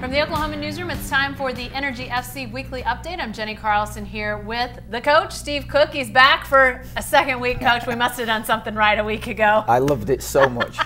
From the Oklahoman newsroom, it's time for the Energy FC Weekly Update. I'm Jenny Carlson here with the coach, Steve Cook. He's back for a second week, Coach. We must have done something right a week ago. I loved it so much.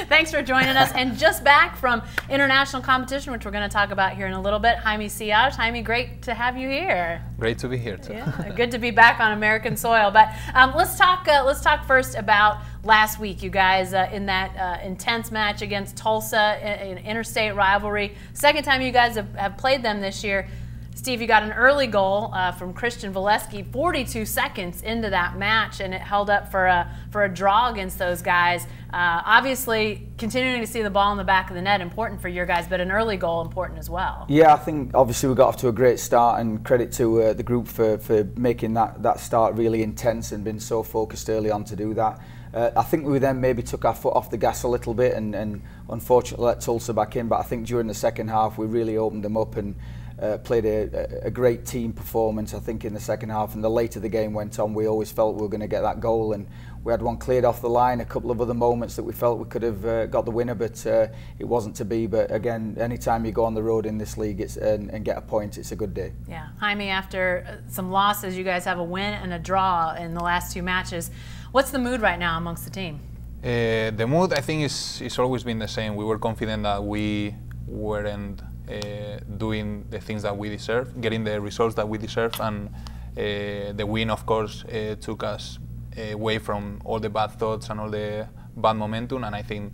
Thanks for joining us. And just back from international competition, which we're going to talk about here in a little bit, Jaime Siaj. Jaime, great to have you here. Great to be here, too. Yeah, good to be back on American soil. But let's talk first about last week, you guys, in that intense match against Tulsa, in interstate rivalry. Second time you guys have played them this year. Steve, you got an early goal from Christian Volesky 42 seconds into that match, and it held up for a draw against those guys. Obviously, continuing to see the ball in the back of the net, important for your guys, but an early goal important as well. Yeah, I think obviously we got off to a great start, and credit to the group for making that start really intense and been so focused early on to do that. I think we then maybe took our foot off the gas a little bit and unfortunately let Tulsa back in, but I think during the second half we really opened them up and played a great team performance, I think, in the second half. And the later the game went on, we always felt we were going to get that goal, and we had one cleared off the line, a couple of other moments that we felt we could have got the winner, but it wasn't to be. But again, anytime you go on the road in this league and get a point, it's a good day. Yeah, Jaime, after some losses, you guys have a win and a draw in the last two matches. What's the mood right now amongst the team? The mood, I think, is always been the same. We were confident that we weren't doing the things that we deserve, getting the results that we deserve, and the win, of course, took us away from all the bad thoughts and all the bad momentum, and I think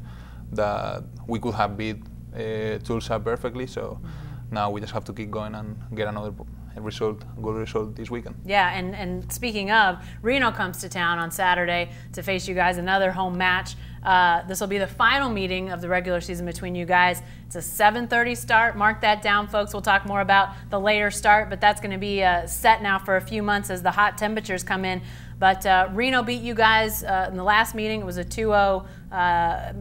that we could have beat Tulsa perfectly, so now we just have to keep going and get another good result this weekend. Yeah, and speaking of, Reno comes to town on Saturday to face you guys, another home match. This will be the final meeting of the regular season between you guys. It's a 7:30 start. Mark that down, folks. We'll talk more about the later start, but that's going to be set now for a few months as the hot temperatures come in. But Reno beat you guys in the last meeting. It was a 2-0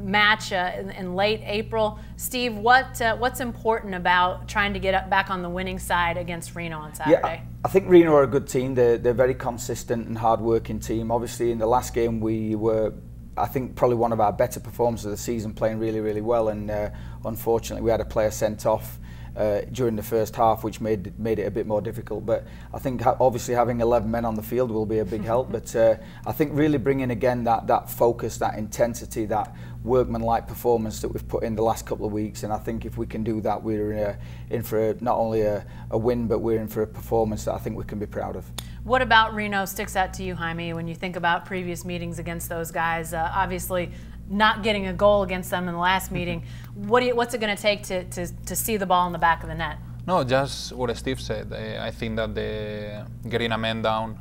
match in late April. Steve, what's important about trying to get back on the winning side against Reno on Saturday? Yeah, I think Reno are a good team. They're very consistent and hard-working team. Obviously, in the last game, we were, I think, probably one of our better performances of the season, playing really, really well. And unfortunately, we had a player sent off during the first half, which made it a bit more difficult. But I think obviously having 11 men on the field will be a big help. But I think really bringing again that focus, that intensity, that workman-like performance that we've put in the last couple of weeks. And I think if we can do that, we're in for not only a win, but we're in for a performance that I think we can be proud of. What about Reno sticks out to you, Jaime, when you think about previous meetings against those guys? Obviously, not getting a goal against them in the last meeting. What's it going to take to see the ball in the back of the net? No, just what Steve said. I think that getting a man down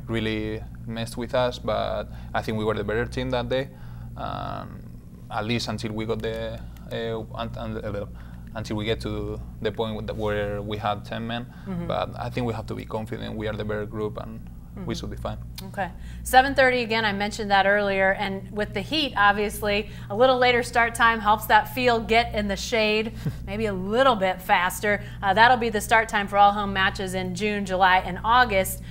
really messed with us, but I think we were the better team that day, at least until we got until we get to the point where we had 10 men. But I think we have to be confident. We are the better group, and we should be fine. Okay. 7:30 again, I mentioned that earlier, and with the heat, obviously, a little later start time helps that field get in the shade, maybe a little bit faster. That'll be the start time for all home matches in June, July, and August.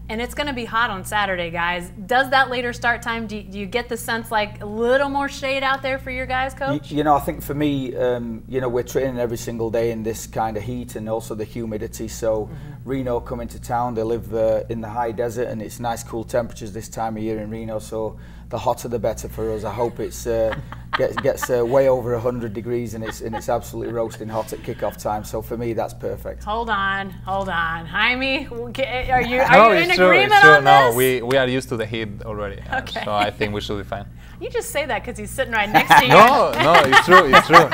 And it's going to be hot on Saturday, guys. Does that later start time, do you get the sense like a little more shade out there for your guys, Coach? You know, I think for me, you know, we're training every single day in this kind of heat and also the humidity. So Reno coming to town, they live in the high desert, and it's nice cool temperatures this time of year in Reno. So the hotter the better for us. I hope it's gets way over 100 degrees and it's absolutely roasting hot at kickoff time. So for me, that's perfect. Hold on. Jaime, are you in agreement on this? No, we are used to the heat already. Okay. So I think we should be fine. You just say that because he's sitting right next to you. No, it's true.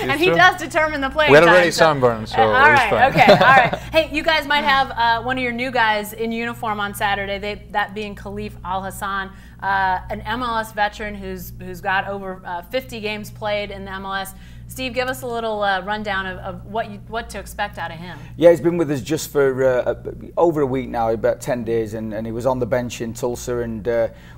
And he does determine the playing We're time. already sunburned, so all right, fine. okay, all right. Hey, you guys might have one of your new guys in uniform on Saturday, that being Khalif Al-Hassan, an MLS veteran who's got over 50 games played in the MLS. Steve, give us a little rundown of what to expect out of him. Yeah, he's been with us just for over a week now, about 10 days, and he was on the bench in Tulsa. And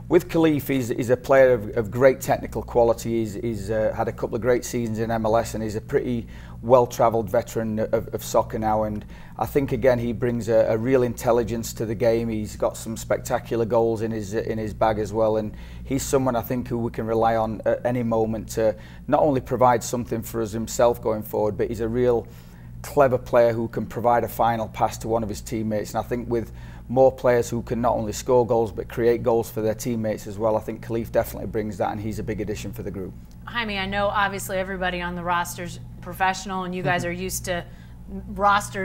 with Khalif, he's a player of great technical quality. He's had a couple of great seasons in MLS, and he's a pretty well-travelled veteran of soccer now. And I think again he brings a real intelligence to the game. He's got some spectacular goals in his bag as as well, and he's someone I think who we can rely on at any moment to not only provide something for us himself going forward, but he's a real clever player who can provide a final pass to one of his teammates. And I think with more players who can not only score goals but create goals for their teammates as well, I think Khalif definitely brings that, and he's a big addition for the group. Jaime, I know obviously everybody on the roster's professional, and you guys are used to roster,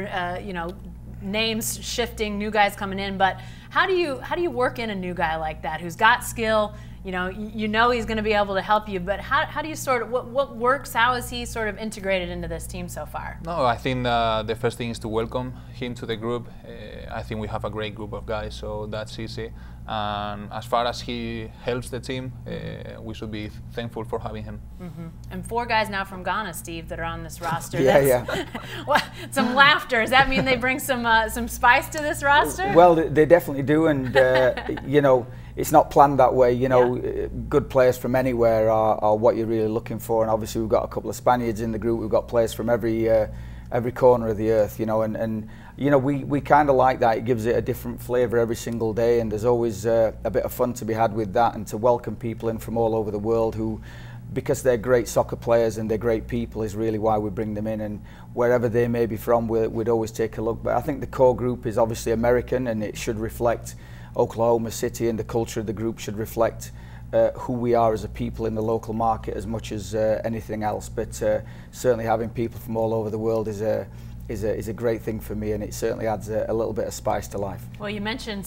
names shifting, new guys coming in. But how do you work in a new guy like that who's got skill? You know he's going to be able to help you, but how do you sort of what works? How is he sort of integrated into this team so far? No, I think the first thing is to welcome him to the group. I think we have a great group of guys, so that's easy. And as far as he helps the team, we should be thankful for having him. And 4 guys now from Ghana, Steve, that are on this roster. Yeah. Well, some laughter. Does that mean they bring some spice to this roster? Well, they definitely do, and it's not planned that way. Good players from anywhere are what you're really looking for, and obviously we've got a couple of Spaniards in the group. We've got players from every corner of the earth, and we kind of like that. It gives it a different flavour every single day, and there's always a bit of fun to be had with that, and to welcome people in from all over the world who, because they're great soccer players and they're great people, is really why we bring them in. And wherever they may be from, we'd always take a look. But I think the core group is obviously American, and it should reflect Oklahoma City, and the culture of the group should reflect who we are as a people in the local market as much as anything else. But certainly having people from all over the world is a great thing for me, and it certainly adds a little bit of spice to life. Well, you mentioned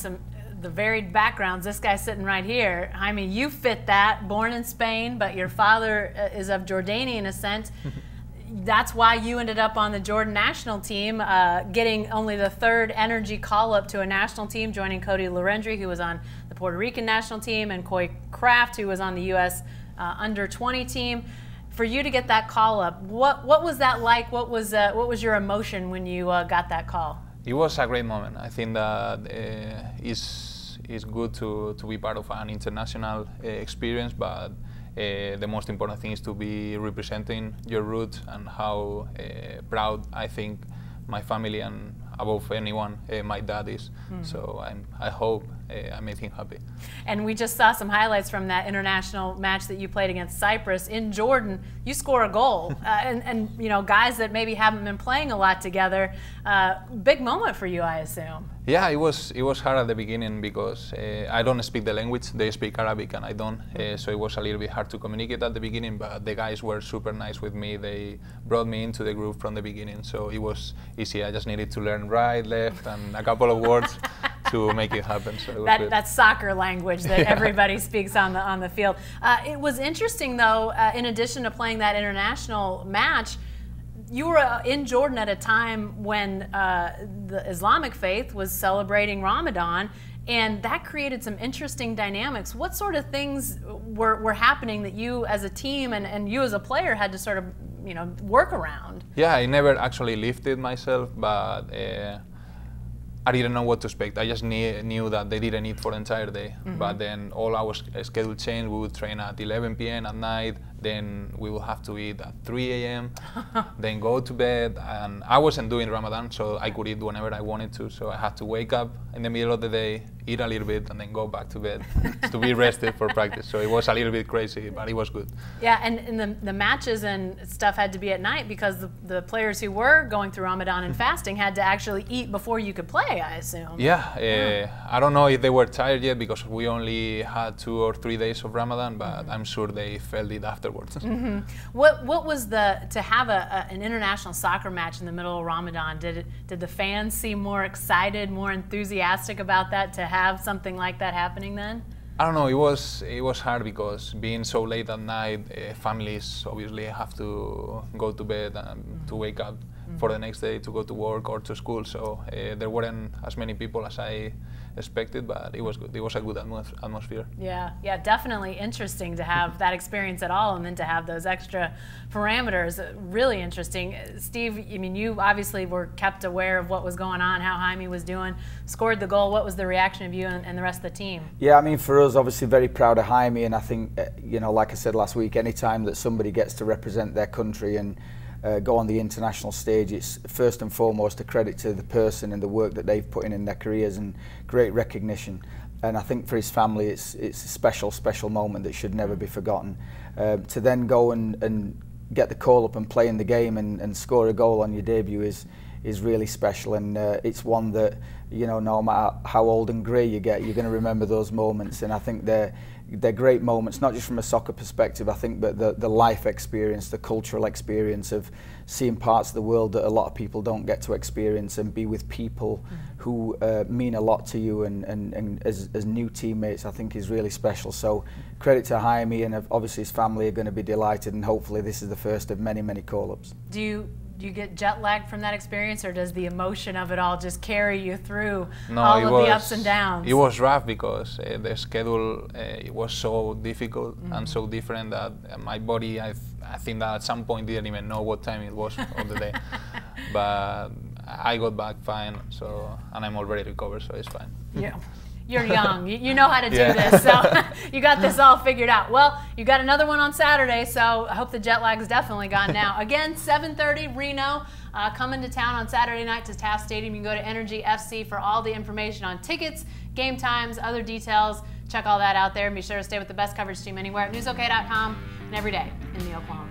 the varied backgrounds. This guy sitting right here, I mean, you fit that, born in Spain, but your father is of Jordanian descent. That's why you ended up on the Jordan national team, getting only the 3rd energy call-up to a national team, joining Cody Larendry, who was on the Puerto Rican national team, and Coy Kraft, who was on the U.S. under-20 team. For you to get that call-up, what was that like? What was your emotion when you got that call? It was a great moment. I think that it's good to be part of an international experience, but the most important thing is to be representing your roots, and how proud I think my family and above anyone my dad is. So I hope I made him happy. And we just saw some highlights from that international match that you played against Cyprus in Jordan. You score a goal, and guys that maybe haven't been playing a lot together. Big moment for you, I assume. Yeah, it was hard at the beginning because I don't speak the language. They speak Arabic and I don't, so it was a little bit hard to communicate at the beginning. But the guys were super nice with me. They brought me into the group from the beginning, so it was easy. I just needed to learn right, left, and a couple of words to make it happen. So it was good. That's soccer language that everybody speaks on the field. It was interesting though. In addition to playing that international match, you were in Jordan at a time when the Islamic faith was celebrating Ramadan, and that created some interesting dynamics. What sort of things were happening that you as a team and you as a player had to sort of work around? Yeah, I never actually lived it myself, but I didn't know what to expect. I just knew that they didn't eat for the entire day. But then all our schedule changed. We would train at 11 p.m. at night. Then we would have to eat at 3 a.m. then go to bed. And I wasn't doing Ramadan, so I could eat whenever I wanted to. So I had to wake up in the middle of the day, eat a little bit, and then go back to bed to be rested for practice. So it was a little bit crazy, but it was good. Yeah, and the matches and stuff had to be at night because the players who were going through Ramadan and fasting had to actually eat before you could play, I assume. Yeah, I don't know if they were tired yet because we only had 2 or 3 days of Ramadan, but I'm sure they felt it afterwards. What was to have an international soccer match in the middle of Ramadan? Did the fans seem more excited, more enthusiastic about that, to have something like that happening then? I don't know. It was hard because being so late at night, families obviously have to go to bed and to wake up for the next day to go to work or to school. So there weren't as many people as I expected, but it was good. It was a good atmosphere. Yeah, definitely interesting to have that experience at all, and then to have those extra parameters. Really interesting. Steve, I mean, you obviously were kept aware of what was going on, how Jaime was doing, scored the goal. What was the reaction of you and the rest of the team? Yeah, I mean, for us, obviously very proud of Jaime, and I think, like I said last week, anytime that somebody gets to represent their country and go on the international stage, it's first and foremost a credit to the person and the work that they've put in their careers, and great recognition. and I think for his family it's a special moment that should never be forgotten. To then go and get the call up and play in the game and score a goal on your debut is really special, and it's one that, you know, no matter how old and grey you get, you're going to remember those moments. And I think they're great moments, not just from a soccer perspective, I think, but the life experience, the cultural experience of seeing parts of the world that a lot of people don't get to experience, and be with people who mean a lot to you, and as new teammates, I think is really special. So credit to Jaime, and obviously his family are going to be delighted, and hopefully this is the first of many, many call-ups. Do you get jet lagged from that experience, or does the emotion of it all just carry you through all of the ups and downs? It was rough because the schedule it was so difficult and so different that my body, I think that at some point didn't even know what time it was of the day. But I got back fine, and I'm already recovered, so it's fine. Yeah. You're young. You know how to do this, so you got this all figured out. Well, you got another one on Saturday, so I hope the jet lag's definitely gone now. Again, 7:30, Reno, coming to town on Saturday night to Taft Stadium. You can go to Energy FC for all the information on tickets, game times, other details. Check all that out there, and be sure to stay with the best coverage team anywhere at newsok.com and every day in the Oklahoma.